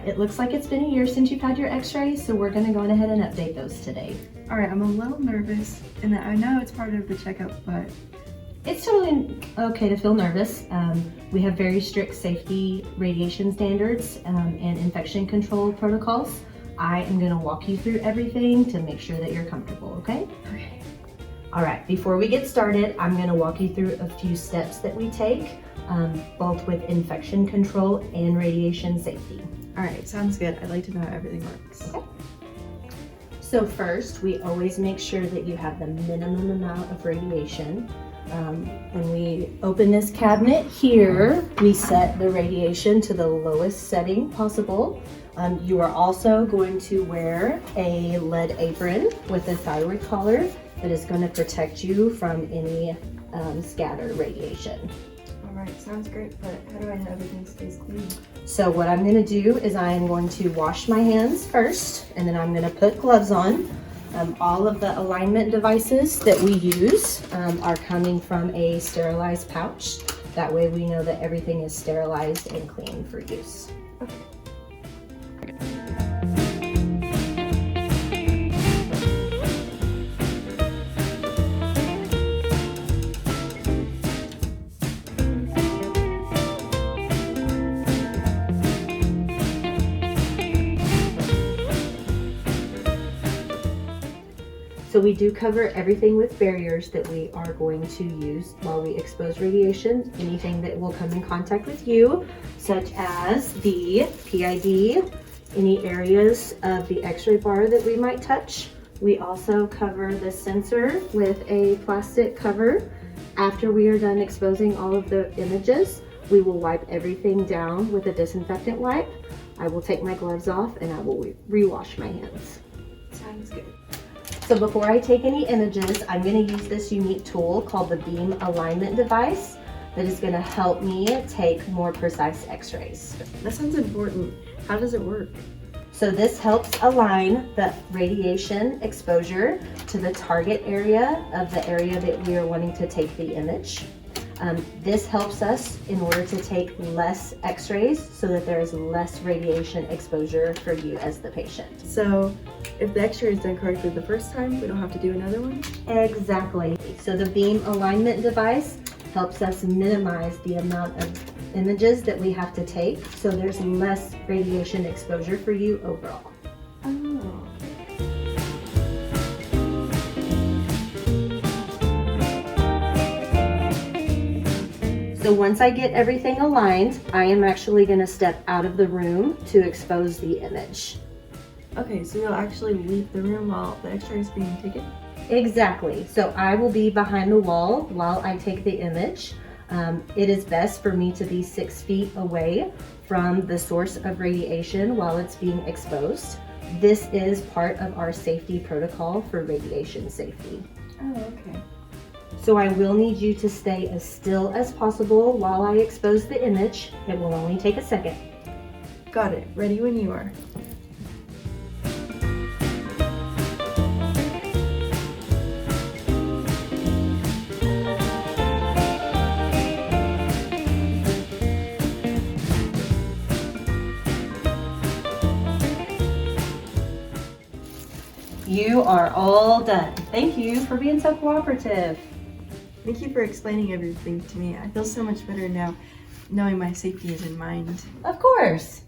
it looks like it's been a year since you've had your x-rays, so we're gonna go on ahead and update those today. All right, I'm a little nervous, and I know it's part of the checkup, but It's totally okay to feel nervous. We have very strict safety radiation standards and infection control protocols. I am gonna walk you through everything to make sure that you're comfortable, okay? okay. All right, before we get started, I'm gonna walk you through a few steps that we take, both with infection control and radiation safety. All right, sounds good. I'd like to know how everything works. Okay. So first, we always make sure that you have the minimum amount of radiation. When we open this cabinet here, we set the radiation to the lowest setting possible. You are also going to wear a lead apron with a thyroid collar that is going to protect you from any scattered radiation. All right, sounds great, but how do I know everything stays clean? So what I'm going to do is I am going to wash my hands first, and then I'm going to put gloves on. All of the alignment devices that we use are coming from a sterilized pouch. That way we know that everything is sterilized and clean for use. Okay. So we do cover everything with barriers that we are going to use while we expose radiation. Anything that will come in contact with you, such as the PID, any areas of the x-ray bar that we might touch. We also cover the sensor with a plastic cover. After we are done exposing all of the images, we will wipe everything down with a disinfectant wipe. I will take my gloves off and I will re-wash my hands. Sounds good. So before I take any images, I'm going to use this unique tool called the beam alignment device that is going to help me take more precise x-rays. That sounds important. How does it work? So this helps align the radiation exposure to the target area of the area that we are wanting to take the image. This helps us in order to take less x-rays so that there is less radiation exposure for you as the patient. So if the x-ray is done correctly the first time, we don't have to do another one? Exactly. So the beam alignment device helps us minimize the amount of images that we have to take, so there's less radiation exposure for you overall. Oh. So once I get everything aligned, I am actually going to step out of the room to expose the image. Okay, so you'll actually leave the room while the x-ray is being taken? Exactly. So I will be behind the wall while I take the image. It is best for me to be 6 feet away from the source of radiation while it's being exposed. This is part of our safety protocol for radiation safety. Oh, okay. So I will need you to stay as still as possible while I expose the image. It will only take a second. Got it. Ready when you are. You are all done. Thank you for being so cooperative. Thank you for explaining everything to me. I feel so much better now knowing my safety is in mind. Of course.